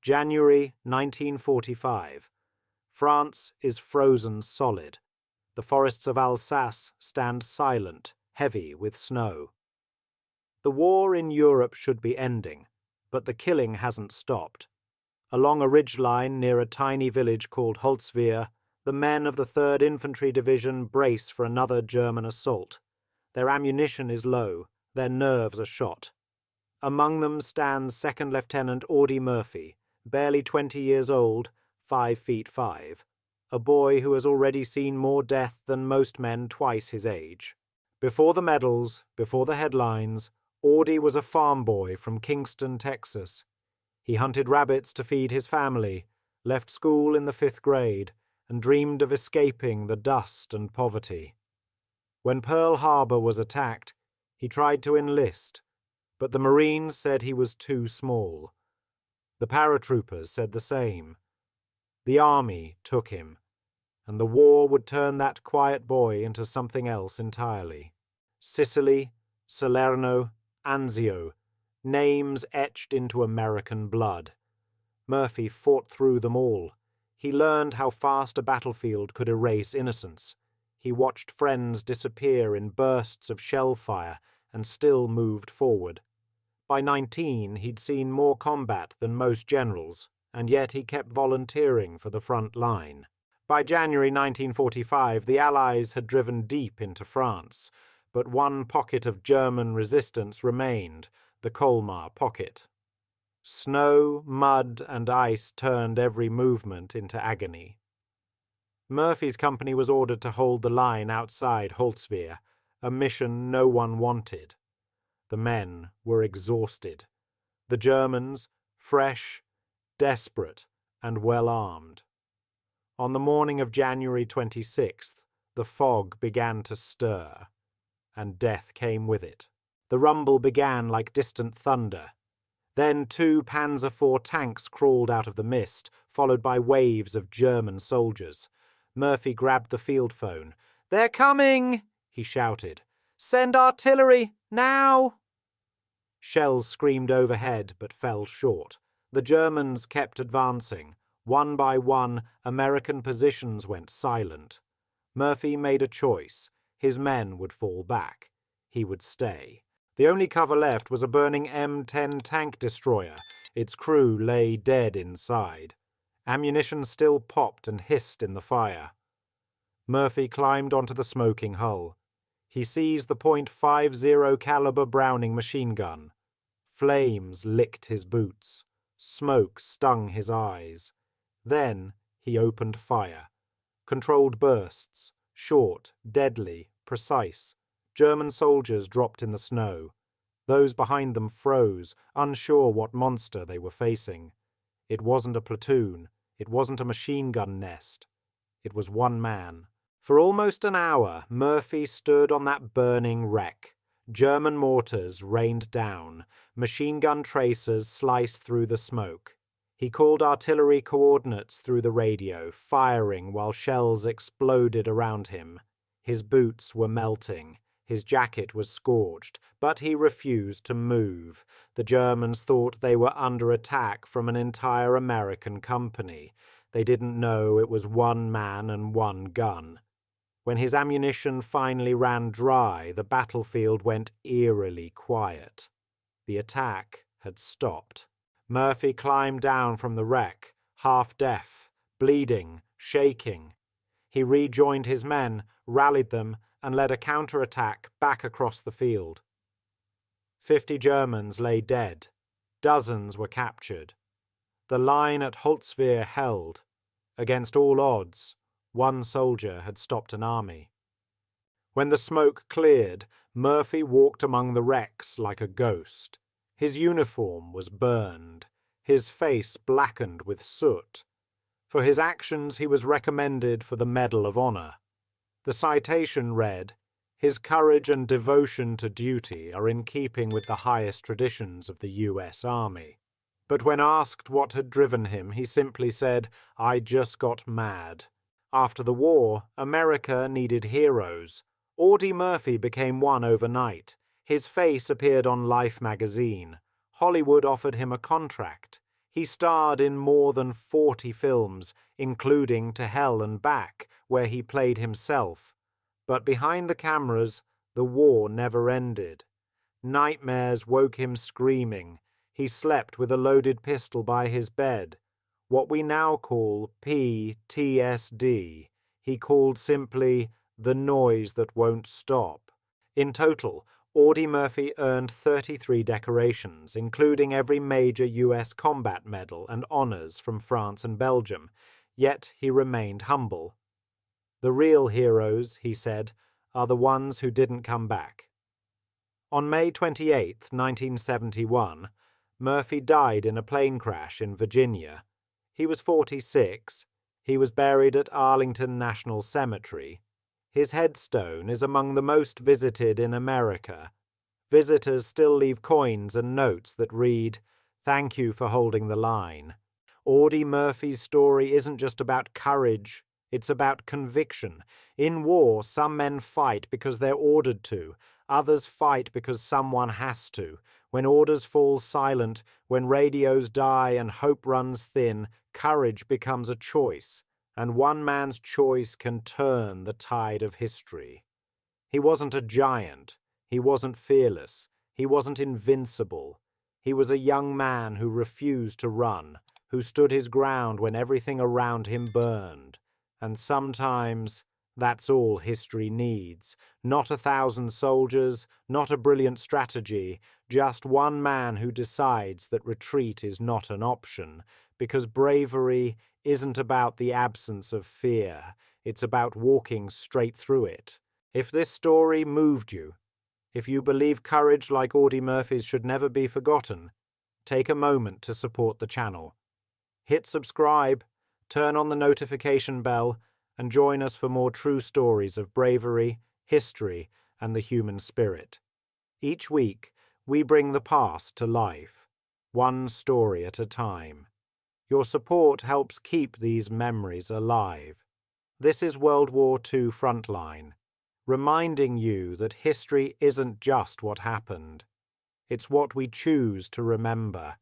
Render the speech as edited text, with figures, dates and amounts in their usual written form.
January 1945. France is frozen solid. The forests of Alsace stand silent, heavy with snow. The war in Europe should be ending, but the killing hasn't stopped. Along a ridgeline near a tiny village called Holzwehr, the men of the 3rd Infantry Division brace for another German assault. Their ammunition is low, their nerves are shot. Among them stands 2nd Lieutenant Audie Murphy, barely 20 years old, 5 feet 5, a boy who has already seen more death than most men twice his age. Before the medals, before the headlines, Audie was a farm boy from Kingston, Texas. He hunted rabbits to feed his family, left school in the 5th grade, and dreamed of escaping the dust and poverty. When Pearl Harbor was attacked, he tried to enlist, but the Marines said he was too small. The paratroopers said the same. The army took him, and the war would turn that quiet boy into something else entirely. Sicily, Salerno, Anzio, names etched into American blood. Murphy fought through them all. He learned how fast a battlefield could erase innocence. He watched friends disappear in bursts of shell fire and still moved forward. By 19, he'd seen more combat than most generals, and yet he kept volunteering for the front line. By January 1945, the Allies had driven deep into France, but one pocket of German resistance remained, the Colmar Pocket. Snow, mud, and ice turned every movement into agony. Murphy's company was ordered to hold the line outside Holzwehr, a mission no one wanted. The men were exhausted. The Germans, fresh, desperate, and well-armed. On the morning of January 26th, the fog began to stir, and death came with it. The rumble began like distant thunder. Then 2 Panzer IV tanks crawled out of the mist, followed by waves of German soldiers. Murphy grabbed the field phone. "They're coming!" he shouted. "Send artillery, now!" Shells screamed overhead but fell short. The Germans kept advancing. One by one, American positions went silent. Murphy made a choice. His men would fall back. He would stay. The only cover left was a burning M10 tank destroyer. Its crew lay dead inside. Ammunition still popped and hissed in the fire. Murphy climbed onto the smoking hull. He seized the .50 caliber Browning machine gun. Flames licked his boots. Smoke stung his eyes. Then he opened fire. Controlled bursts, short, deadly, precise. German soldiers dropped in the snow. Those behind them froze, unsure what monster they were facing. It wasn't a platoon. It wasn't a machine gun nest. It was one man. For almost an hour, Murphy stood on that burning wreck. German mortars rained down. Machine gun tracers sliced through the smoke. He called artillery coordinates through the radio, firing while shells exploded around him. His boots were melting. His jacket was scorched, but he refused to move. The Germans thought they were under attack from an entire American company. They didn't know it was one man and one gun. When his ammunition finally ran dry, the battlefield went eerily quiet. The attack had stopped. Murphy climbed down from the wreck, half deaf, bleeding, shaking. He rejoined his men, rallied them, and led a counterattack back across the field. 50 Germans lay dead. Dozens were captured. The line at Holzwehr held. Against all odds, one soldier had stopped an army. When the smoke cleared, Murphy walked among the wrecks like a ghost. His uniform was burned, his face blackened with soot. For his actions he was recommended for the Medal of Honor. The citation read, "His courage and devotion to duty are in keeping with the highest traditions of the U.S. Army." But when asked what had driven him, he simply said, "I just got mad." After the war, America needed heroes. Audie Murphy became one overnight. His face appeared on Life magazine. Hollywood offered him a contract. He starred in more than 40 films, including To Hell and Back, where he played himself. But behind the cameras, the war never ended. Nightmares woke him screaming. He slept with a loaded pistol by his bed. What we now call PTSD, he called simply the noise that won't stop. In total, Audie Murphy earned 33 decorations, including every major U.S. combat medal and honors from France and Belgium, yet he remained humble. The real heroes, he said, are the ones who didn't come back. On May 28, 1971, Murphy died in a plane crash in Virginia. He was 46. He was buried at Arlington National Cemetery. His headstone is among the most visited in America. Visitors still leave coins and notes that read, "Thank you for holding the line." Audie Murphy's story isn't just about courage, it's about conviction. In war, some men fight because they're ordered to. Others fight because someone has to. When orders fall silent, when radios die and hope runs thin, courage becomes a choice, and one man's choice can turn the tide of history. He wasn't a giant. He wasn't fearless. He wasn't invincible. He was a young man who refused to run, who stood his ground when everything around him burned. And sometimes that's all history needs. Not 1,000 soldiers, not a brilliant strategy, just one man who decides that retreat is not an option, because bravery isn't about the absence of fear, it's about walking straight through it. If this story moved you, if you believe courage like Audie Murphy's should never be forgotten, take a moment to support the channel. Hit subscribe, turn on the notification bell, and join us for more true stories of bravery, history, and the human spirit. Each week, we bring the past to life, one story at a time. Your support helps keep these memories alive. This is World War II Frontline, reminding you that history isn't just what happened. It's what we choose to remember.